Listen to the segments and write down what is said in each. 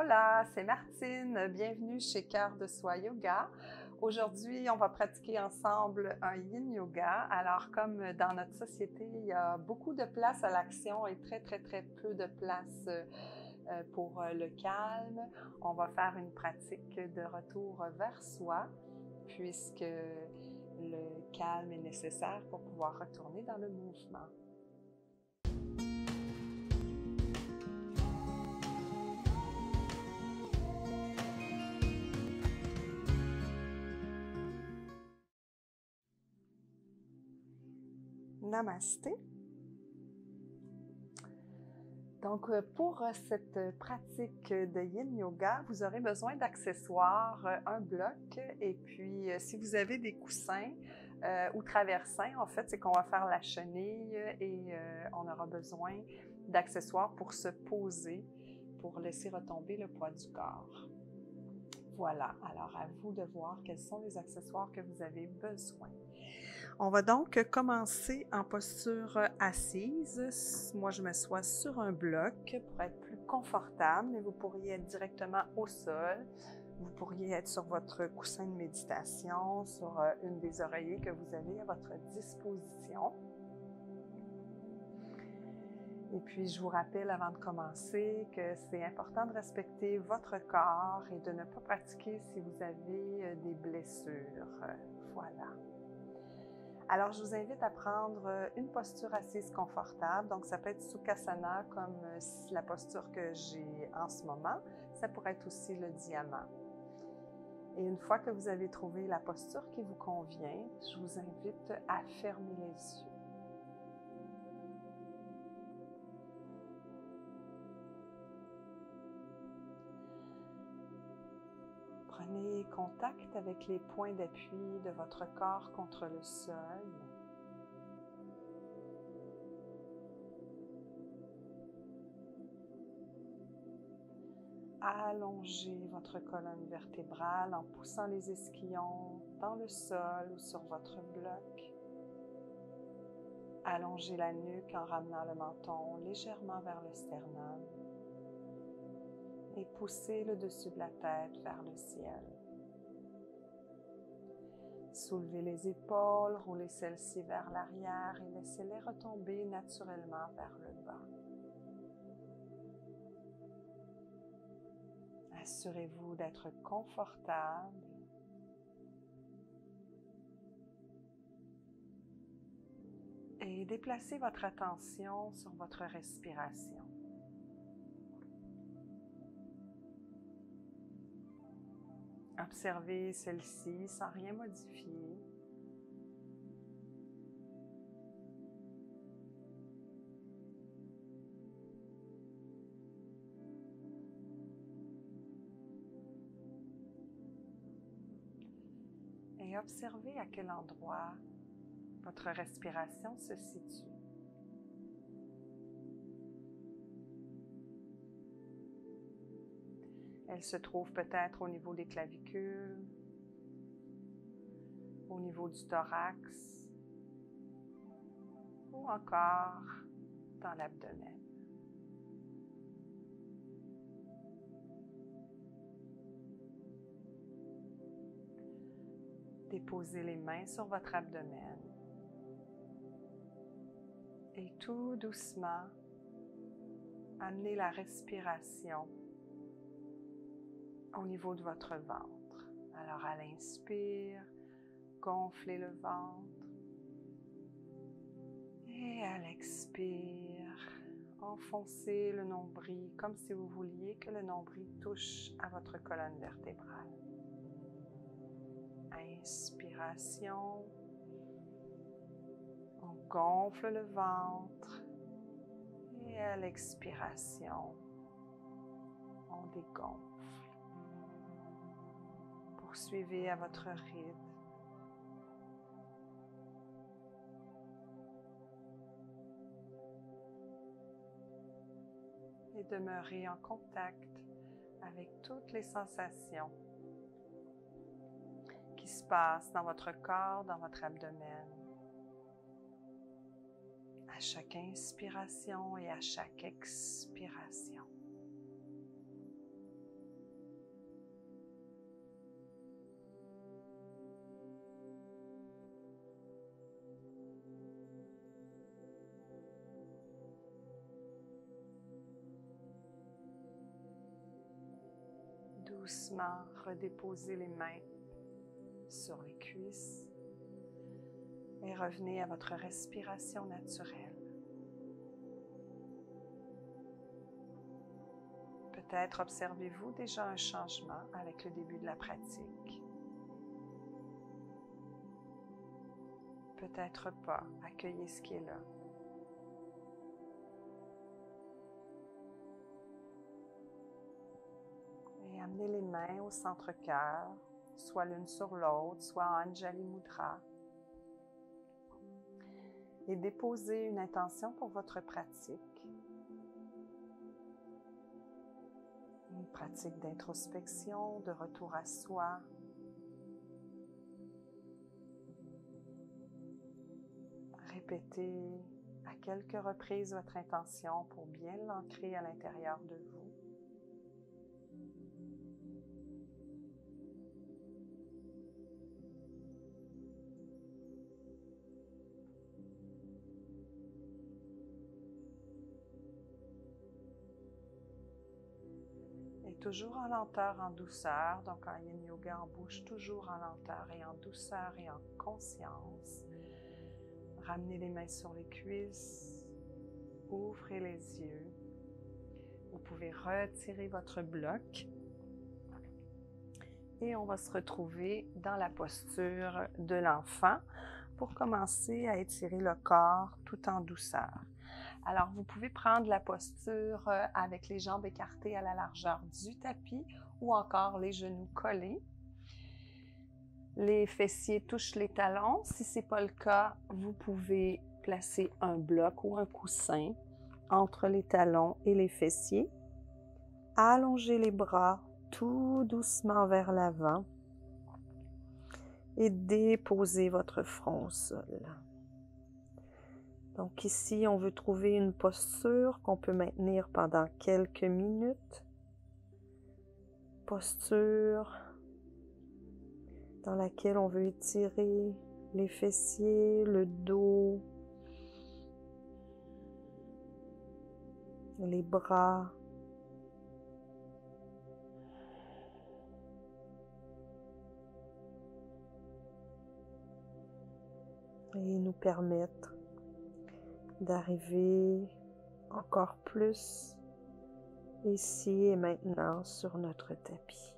Hola, c'est Martine. Bienvenue chez Cœur de Soi Yoga. Aujourd'hui, on va pratiquer ensemble un Yin Yoga. Alors, comme dans notre société, il y a beaucoup de place à l'action et très peu de place pour le calme, on va faire une pratique de retour vers soi, puisque le calme est nécessaire pour pouvoir retourner dans le mouvement. Namasté. Donc, pour cette pratique de Yin Yoga, vous aurez besoin d'accessoires, un bloc, et puis si vous avez des coussins ou traversins, en fait, c'est qu'on va faire la chenille et on aura besoin d'accessoires pour se poser, pour laisser retomber le poids du corps. Voilà, alors à vous de voir quels sont les accessoires que vous avez besoin. On va donc commencer en posture assise. Moi, je m'assois sur un bloc pour être plus confortable, mais vous pourriez être directement au sol. Vous pourriez être sur votre coussin de méditation, sur une des oreillers que vous avez à votre disposition. Et puis, je vous rappelle avant de commencer que c'est important de respecter votre corps et de ne pas pratiquer si vous avez des blessures. Voilà. Alors, je vous invite à prendre une posture assise confortable. Donc, ça peut être Sukhasana comme la posture que j'ai en ce moment. Ça pourrait être aussi le diamant. Et une fois que vous avez trouvé la posture qui vous convient, je vous invite à fermer les yeux. Prenez contact avec les points d'appui de votre corps contre le sol. Allongez votre colonne vertébrale en poussant les ischions dans le sol ou sur votre bloc. Allongez la nuque en ramenant le menton légèrement vers le sternum. Et poussez le dessus de la tête vers le ciel. Soulevez les épaules, roulez celles-ci vers l'arrière et laissez-les retomber naturellement vers le bas. Assurez-vous d'être confortable. Et déplacez votre attention sur votre respiration. Observez celle-ci sans rien modifier. Et observez à quel endroit votre respiration se situe. Elle se trouve peut-être au niveau des clavicules, au niveau du thorax ou encore dans l'abdomen. Déposez les mains sur votre abdomen et tout doucement, amenez la respiration au niveau de votre ventre. Alors à l'inspire, gonflez le ventre et à l'expire, enfoncez le nombril comme si vous vouliez que le nombril touche à votre colonne vertébrale. Inspiration, on gonfle le ventre et à l'expiration, on dégonfle. Poursuivez à votre rythme. Et demeurez en contact avec toutes les sensations qui se passent dans votre corps, dans votre abdomen. À chaque inspiration et à chaque expiration. doucement redéposez les mains sur les cuisses et revenez à votre respiration naturelle. Peut-être observez-vous déjà un changement avec le début de la pratique. Peut-être pas. Accueillez ce qui est là. Et amenez les mains au centre-cœur, soit l'une sur l'autre, soit en Anjali Mudra. Et déposez une intention pour votre pratique. Une pratique d'introspection, de retour à soi. Répétez à quelques reprises votre intention pour bien l'ancrer à l'intérieur de vous. Et toujours en lenteur, en douceur. Donc en Yin Yoga, on bouge toujours en lenteur et en douceur et en conscience. Ramenez les mains sur les cuisses. Ouvrez les yeux. Vous pouvez retirer votre bloc. Et on va se retrouver dans la posture de l'enfant pour commencer à étirer le corps tout en douceur. Alors, vous pouvez prendre la posture avec les jambes écartées à la largeur du tapis ou encore les genoux collés. Les fessiers touchent les talons. Si ce n'est pas le cas, vous pouvez placer un bloc ou un coussin entre les talons et les fessiers. Allongez les bras tout doucement vers l'avant et déposez votre front au sol. Donc ici, on veut trouver une posture qu'on peut maintenir pendant quelques minutes. Posture dans laquelle on veut étirer les fessiers, le dos, les bras. Et nous permettre d'arriver encore plus ici et maintenant sur notre tapis.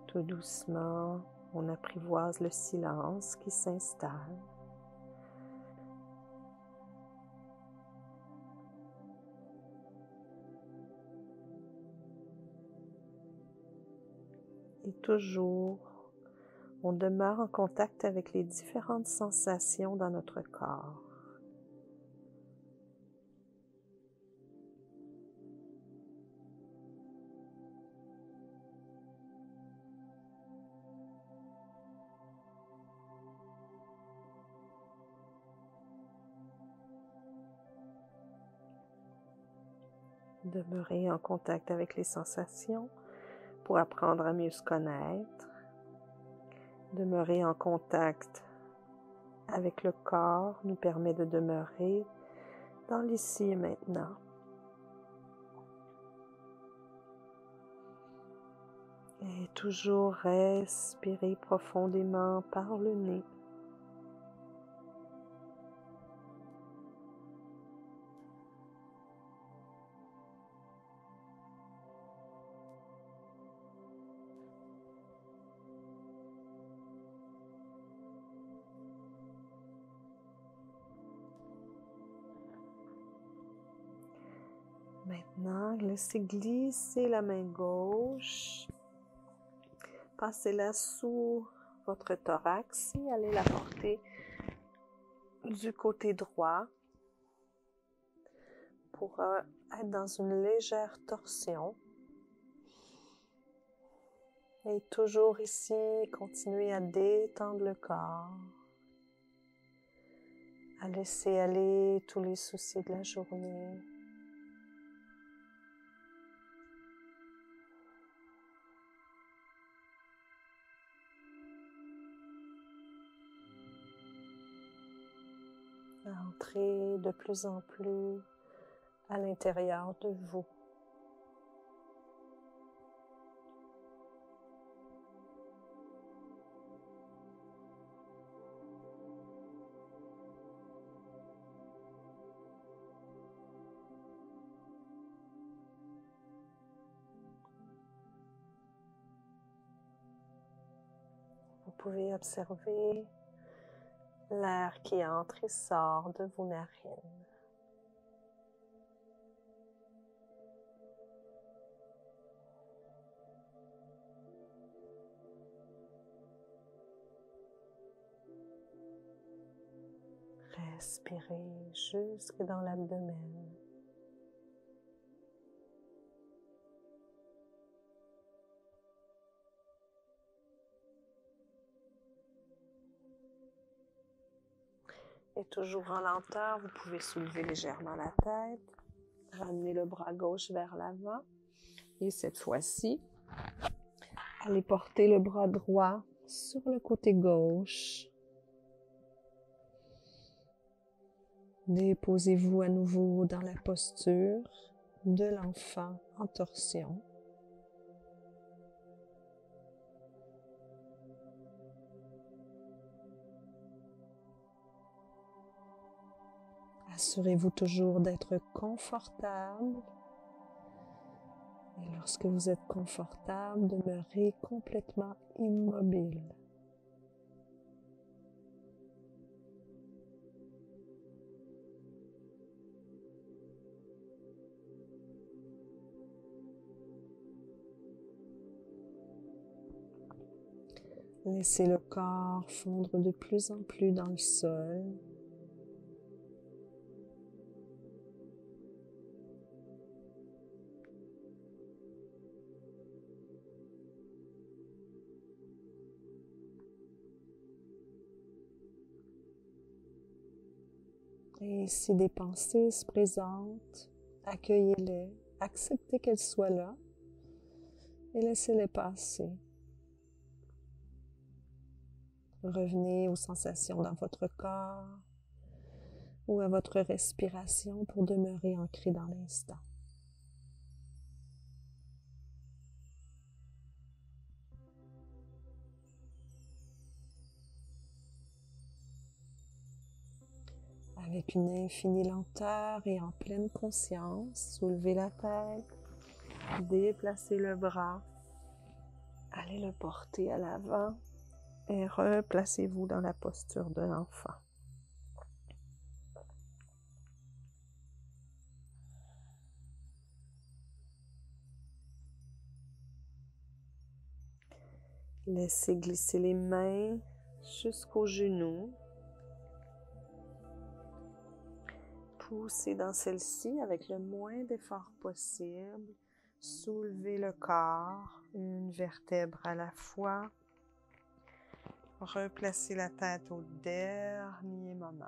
Tout doucement, on apprivoise le silence qui s'installe. Et toujours, on demeure en contact avec les différentes sensations dans notre corps. Demeurer en contact avec les sensations pour apprendre à mieux se connaître. Demeurer en contact avec le corps nous permet de demeurer dans l'ici et maintenant. Et toujours respirer profondément par le nez. Maintenant, laissez glisser la main gauche. Passez-la sous votre thorax et allez la porter du côté droit pour être dans une légère torsion. Et toujours ici, continuez à détendre le corps, à laisser aller tous les soucis de la journée. entrer de plus en plus à l'intérieur de vous. Vous pouvez observer l'air qui entre et sort de vos narines. Respirez jusque dans l'abdomen. Et toujours en lenteur, vous pouvez soulever légèrement la tête, ramener le bras gauche vers l'avant et cette fois-ci, allez porter le bras droit sur le côté gauche. Déposez-vous à nouveau dans la posture de l'enfant en torsion. Assurez-vous toujours d'être confortable. Et lorsque vous êtes confortable, demeurez complètement immobile. Laissez le corps fondre de plus en plus dans le sol. Et si des pensées se présentent, accueillez-les, acceptez qu'elles soient là et laissez-les passer. Revenez aux sensations dans votre corps ou à votre respiration pour demeurer ancré dans l'instant. Avec une infinie lenteur et en pleine conscience, soulevez la tête, déplacez le bras, allez le porter à l'avant et replacez-vous dans la posture de l'enfant. Laissez glisser les mains jusqu'aux genoux. Poussez dans celle-ci avec le moins d'effort possible. Soulevez le corps, une vertèbre à la fois. Replacez la tête au dernier moment.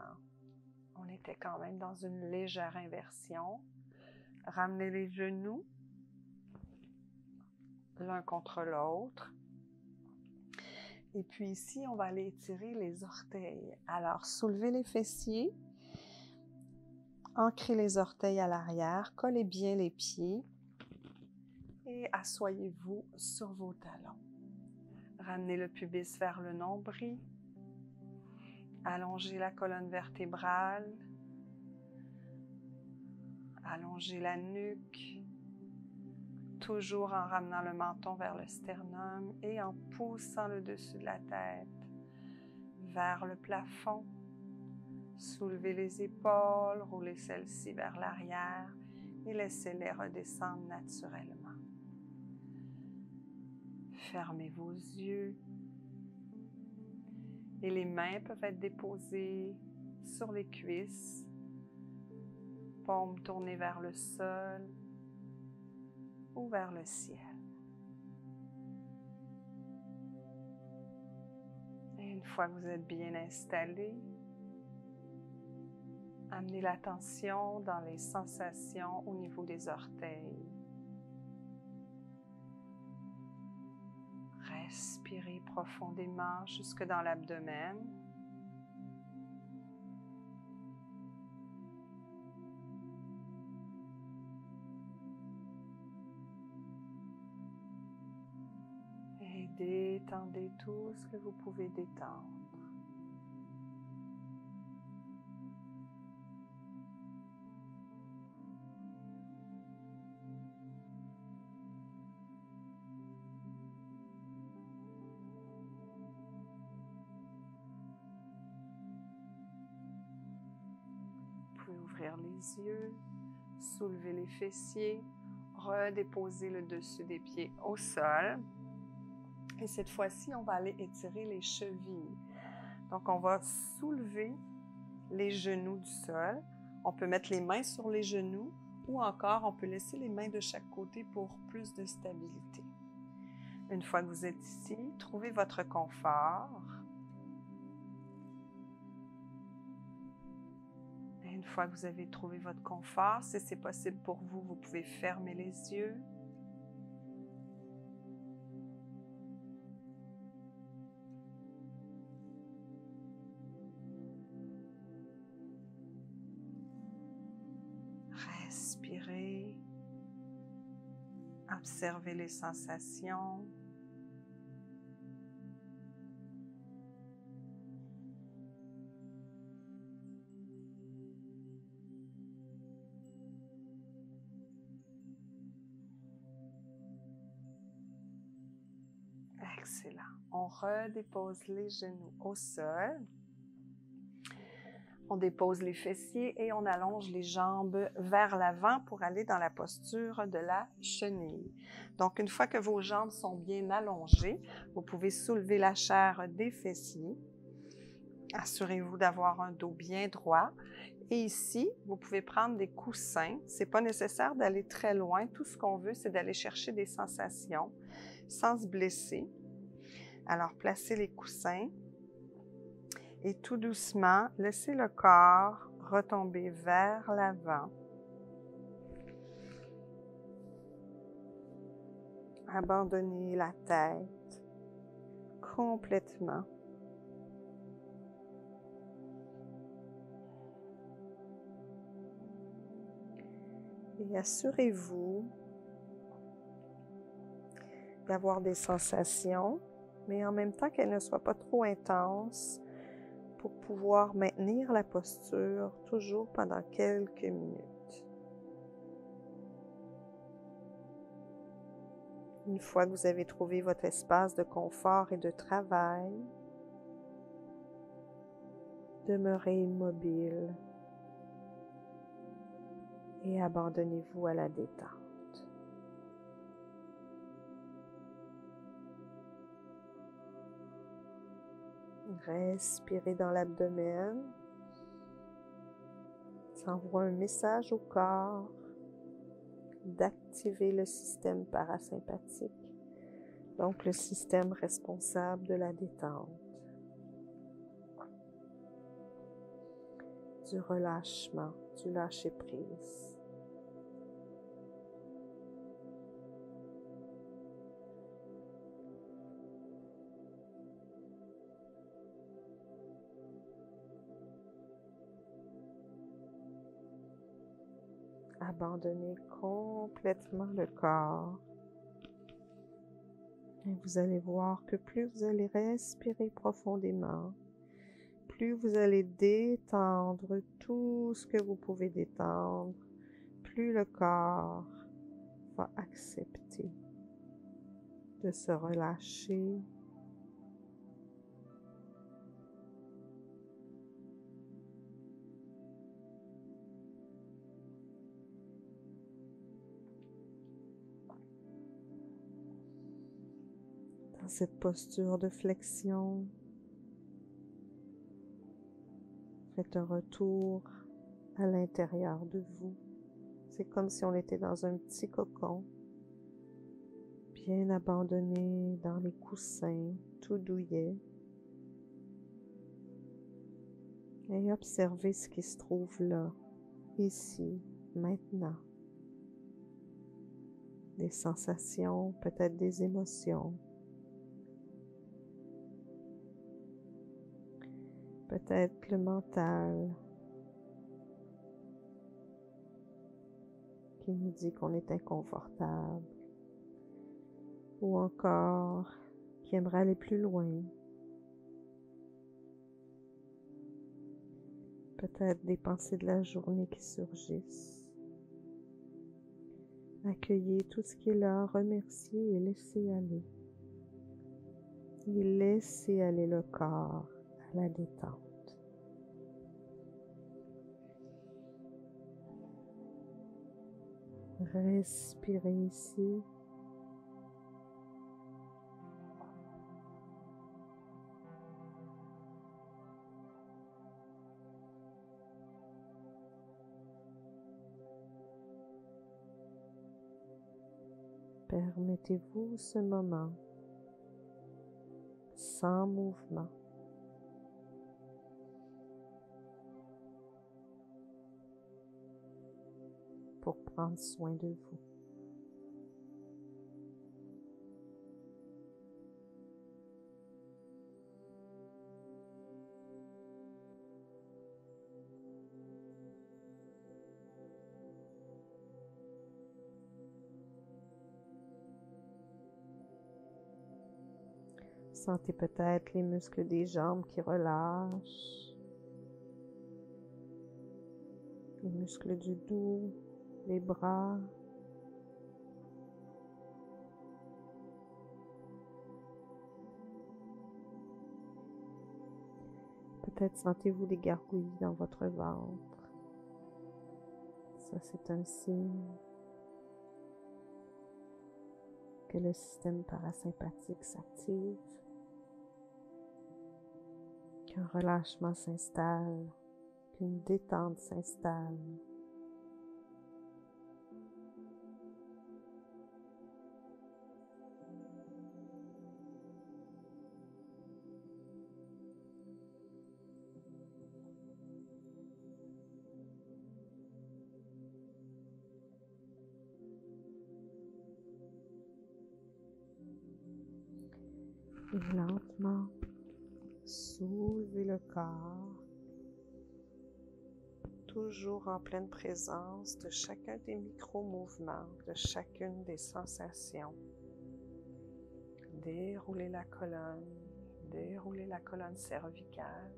On était quand même dans une légère inversion. Ramenez les genoux l'un contre l'autre. Et puis ici, on va aller étirer les orteils. Alors, soulevez les fessiers. Ancrez les orteils à l'arrière. Collez bien les pieds. Et asseyez-vous sur vos talons. Ramenez le pubis vers le nombril. Allongez la colonne vertébrale. Allongez la nuque. Toujours en ramenant le menton vers le sternum et en poussant le dessus de la tête vers le plafond. Soulevez les épaules, roulez celles-ci vers l'arrière et laissez-les redescendre naturellement. Fermez vos yeux et les mains peuvent être déposées sur les cuisses, paumes tournées vers le sol ou vers le ciel. Et une fois que vous êtes bien installé, amenez l'attention dans les sensations au niveau des orteils. Respirez profondément jusque dans l'abdomen. Détendez tout ce que vous pouvez détendre. Vous pouvez ouvrir les yeux, soulever les fessiers, redéposer le dessus des pieds au sol. Et cette fois-ci, on va aller étirer les chevilles. Donc, on va soulever les genoux du sol. On peut mettre les mains sur les genoux ou encore, on peut laisser les mains de chaque côté pour plus de stabilité. Une fois que vous êtes ici, trouvez votre confort. Et une fois que vous avez trouvé votre confort, si c'est possible pour vous, vous pouvez fermer les yeux. Respirez. Observez les sensations. Excellent. On redépose les genoux au sol. On dépose les fessiers et on allonge les jambes vers l'avant pour aller dans la posture de la chenille. Donc, une fois que vos jambes sont bien allongées, vous pouvez soulever la chair des fessiers. Assurez-vous d'avoir un dos bien droit. Et ici, vous pouvez prendre des coussins. Ce n'est pas nécessaire d'aller très loin. Tout ce qu'on veut, c'est d'aller chercher des sensations sans se blesser. Alors, placez les coussins. Et tout doucement, laissez le corps retomber vers l'avant. Abandonnez la tête complètement. Et assurez-vous d'avoir des sensations, mais en même temps qu'elles ne soient pas trop intenses, pour pouvoir maintenir la posture toujours pendant quelques minutes. Une fois que vous avez trouvé votre espace de confort et de travail, demeurez immobile et abandonnez-vous à la détente. Respirez dans l'abdomen. Ça envoie un message au corps d'activer le système parasympathique, donc le système responsable de la détente, du relâchement, du lâcher-prise. Abandonnez complètement le corps. Et vous allez voir que plus vous allez respirer profondément, plus vous allez détendre tout ce que vous pouvez détendre, plus le corps va accepter de se relâcher. Dans cette posture de flexion, faites un retour à l'intérieur de vous. C'est comme si on était dans un petit cocon, bien abandonné dans les coussins, tout douillet. Et observez ce qui se trouve là, ici, maintenant. Des sensations, peut-être des émotions. Peut-être le mental qui nous dit qu'on est inconfortable, ou encore qui aimerait aller plus loin. Peut-être des pensées de la journée qui surgissent. Accueillez tout ce qui est là, remerciez et laissez aller. Et laissez aller le corps à la détente. Respirez ici. Permettez-vous ce moment sans mouvement. Pour prendre soin de vous. Sentez peut-être les muscles des jambes qui relâchent, les muscles du dos, les bras. Peut-être sentez-vous des gargouilles dans votre ventre. Ça, c'est un signe que le système parasympathique s'active, qu'un relâchement s'installe, qu'une détente s'installe. Et lentement, soulevez le corps, toujours en pleine présence de chacun des micro-mouvements, de chacune des sensations. Déroulez la colonne cervicale.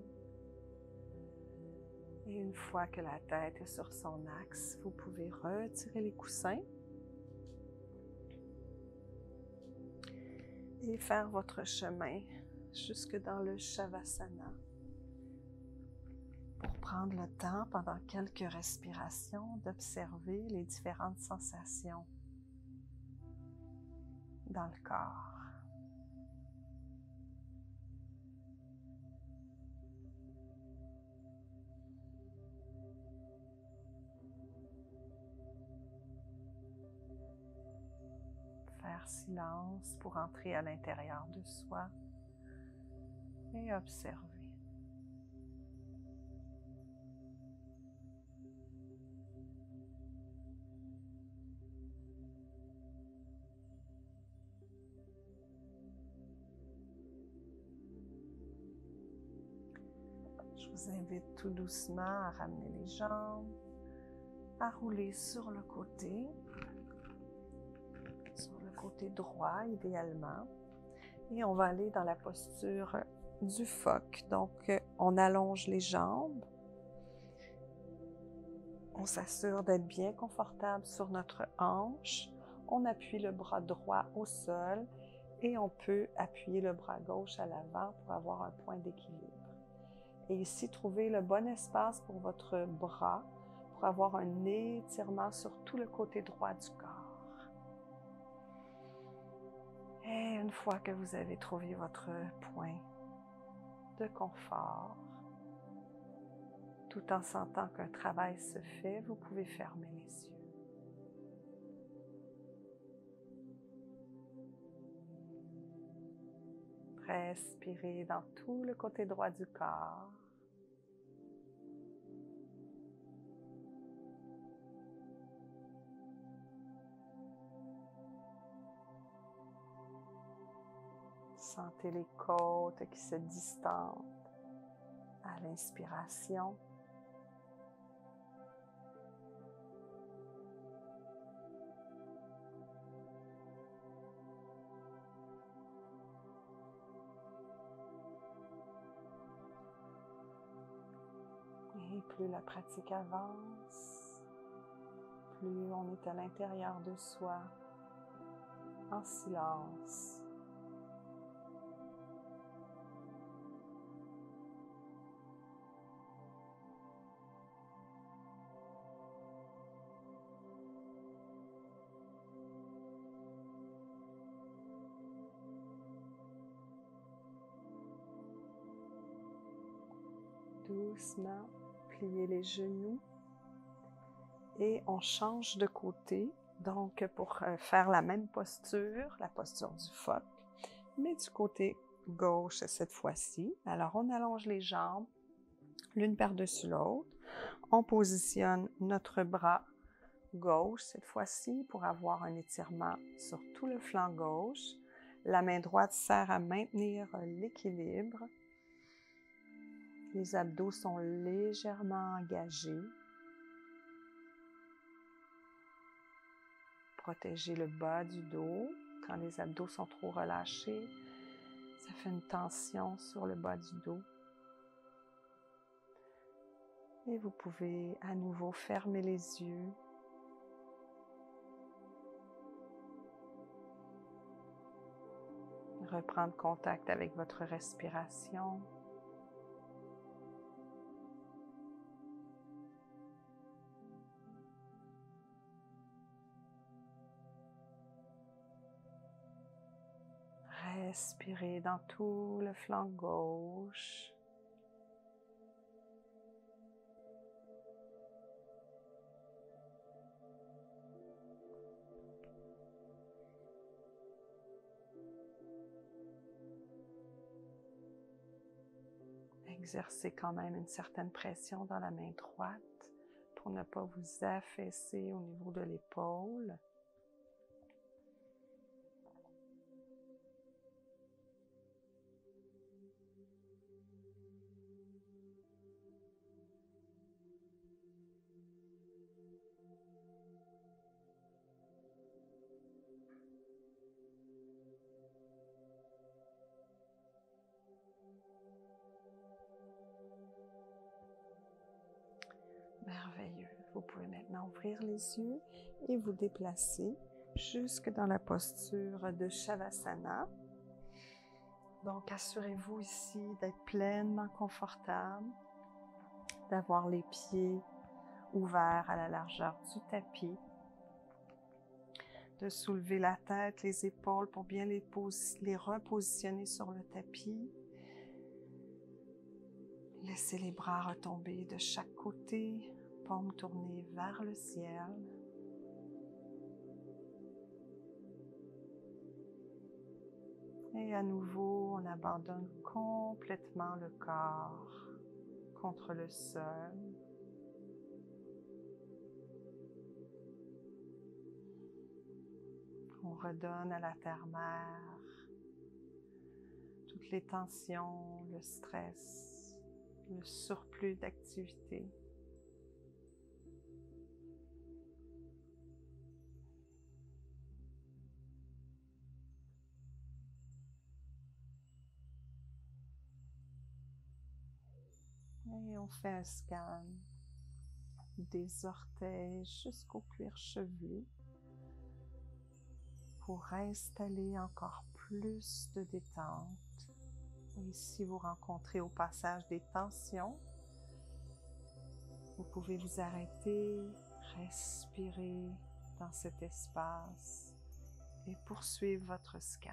Et une fois que la tête est sur son axe, vous pouvez retirer les coussins et faire votre chemin jusque dans le Shavasana pour prendre le temps pendant quelques respirations d'observer les différentes sensations dans le corps. Faire silence pour entrer à l'intérieur de soi et observer. Je vous invite tout doucement à ramener les jambes, à rouler sur le côté droit idéalement. Et on va aller dans la posture du phoque. Donc, on allonge les jambes. On s'assure d'être bien confortable sur notre hanche. On appuie le bras droit au sol et on peut appuyer le bras gauche à l'avant pour avoir un point d'équilibre. Et ici, trouvez le bon espace pour votre bras pour avoir un étirement sur tout le côté droit du corps. Et une fois que vous avez trouvé votre point de confort, tout en sentant qu'un travail se fait, vous pouvez fermer les yeux. Respirez dans tout le côté droit du corps. Sentez les côtes qui se distendent à l'inspiration. Et plus la pratique avance, plus on est à l'intérieur de soi, en silence. Doucement, pliez les genoux et on change de côté. Donc, pour faire la même posture, la posture du phoque, mais du côté gauche cette fois-ci. Alors, on allonge les jambes, l'une par-dessus l'autre. On positionne notre bras gauche cette fois-ci pour avoir un étirement sur tout le flanc gauche. La main droite sert à maintenir l'équilibre. Les abdos sont légèrement engagés. Protégez le bas du dos. Quand les abdos sont trop relâchés, ça fait une tension sur le bas du dos. Et vous pouvez à nouveau fermer les yeux. Reprendre contact avec votre respiration. Respirez dans tout le flanc gauche. Exercez quand même une certaine pression dans la main droite pour ne pas vous affaisser au niveau de l'épaule. Merveilleux. Vous pouvez maintenant ouvrir les yeux et vous déplacer jusque dans la posture de Shavasana. Donc, assurez-vous ici d'être pleinement confortable, d'avoir les pieds ouverts à la largeur du tapis, de soulever la tête, les épaules pour bien les repositionner sur le tapis. Laissez les bras retomber de chaque côté, paumes tournées vers le ciel. Et à nouveau, on abandonne complètement le corps contre le sol. On redonne à la terre-mère toutes les tensions, le stress, le surplus d'activité. Et on fait un scan des orteils jusqu'au cuir chevelu pour installer encore plus de détente. Et si vous rencontrez au passage des tensions, vous pouvez vous arrêter, respirer dans cet espace et poursuivre votre scan.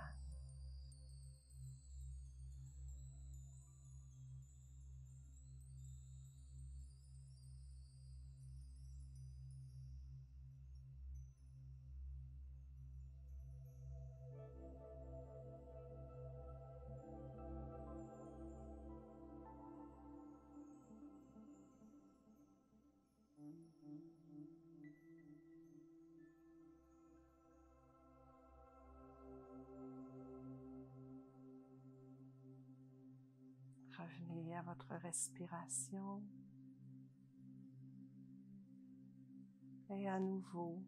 Revenez à votre respiration et à nouveau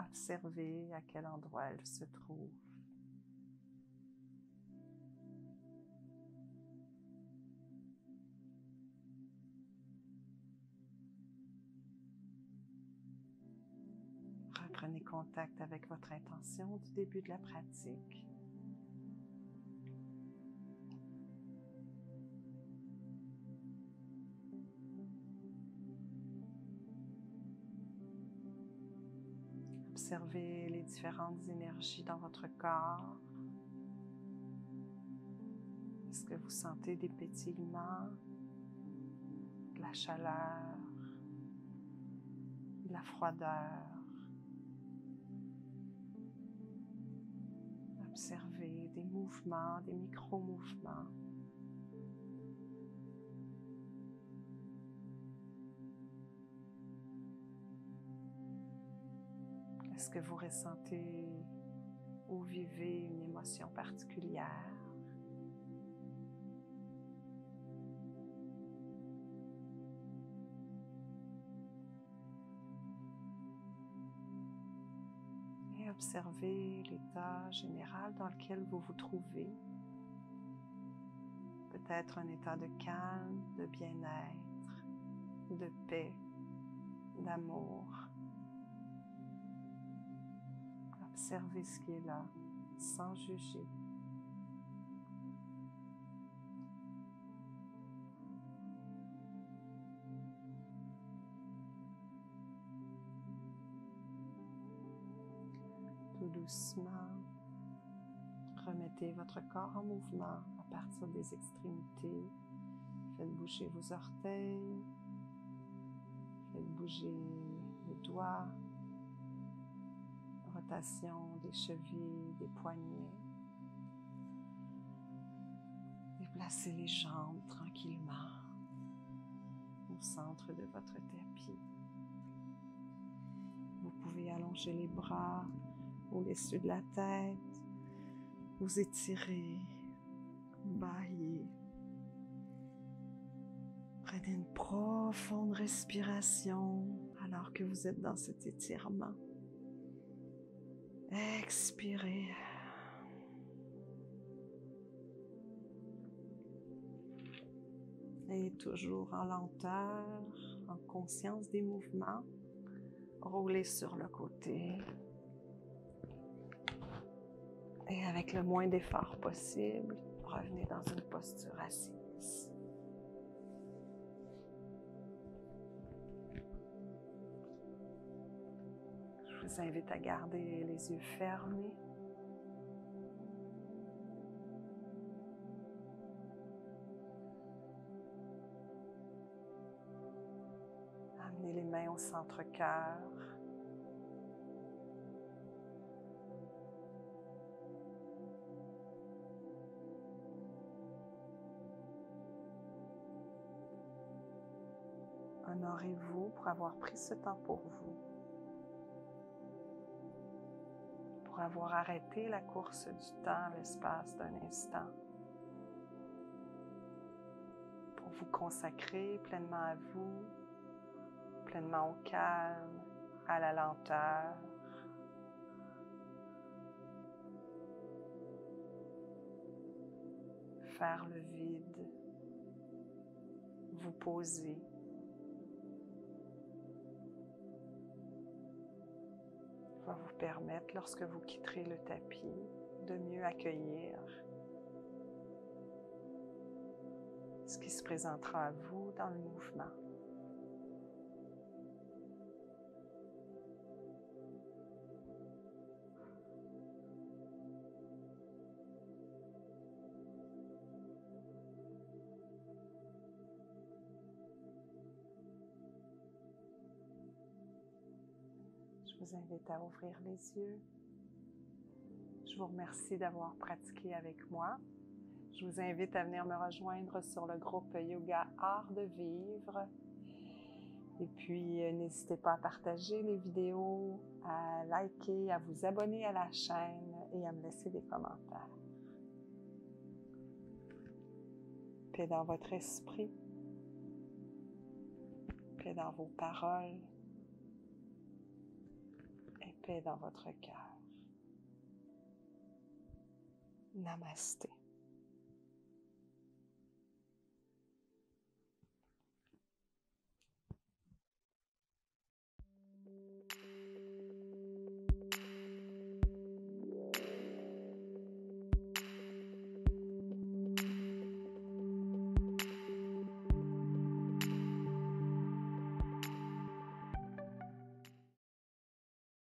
observez à quel endroit elle se trouve. Prenez contact avec votre intention du début de la pratique. Observez les différentes énergies dans votre corps. Est-ce que vous sentez des pétillements, de la chaleur, de la froideur? Observez des mouvements, des micro-mouvements. Est-ce que vous ressentez ou vivez une émotion particulière? Et observez l'état général dans lequel vous vous trouvez. Peut-être un état de calme, de bien-être, de paix, d'amour. Observez ce qui est là, sans juger. Tout doucement, remettez votre corps en mouvement à partir des extrémités. Faites bouger vos orteils, faites bouger les doigts, rotation des chevilles, des poignets. Déplacez les jambes tranquillement au centre de votre tapis. Vous pouvez allonger les bras au-dessus de la tête, vous étirer, bailler. Prenez une profonde respiration alors que vous êtes dans cet étirement. Expirez. Et toujours en lenteur, en conscience des mouvements, roulez sur le côté. Et avec le moins d'effort possible, revenez dans une posture assise. Je vous invite à garder les yeux fermés. Amenez les mains au centre-cœur. Honorez-vous pour avoir pris ce temps pour vous, pour avoir arrêté la course du temps, l'espace d'un instant, pour vous consacrer pleinement à vous, pleinement au calme, à la lenteur. Faire le vide, vous poser. Va vous permettre, lorsque vous quitterez le tapis, de mieux accueillir ce qui se présentera à vous dans le mouvement. Je vous invite à ouvrir les yeux. Je vous remercie d'avoir pratiqué avec moi. Je vous invite à venir me rejoindre sur le groupe Yoga Art de Vivre. Et puis, n'hésitez pas à partager les vidéos, à liker, à vous abonner à la chaîne et à me laisser des commentaires. Paix dans votre esprit, paix dans vos paroles, paix dans votre cœur. Namasté.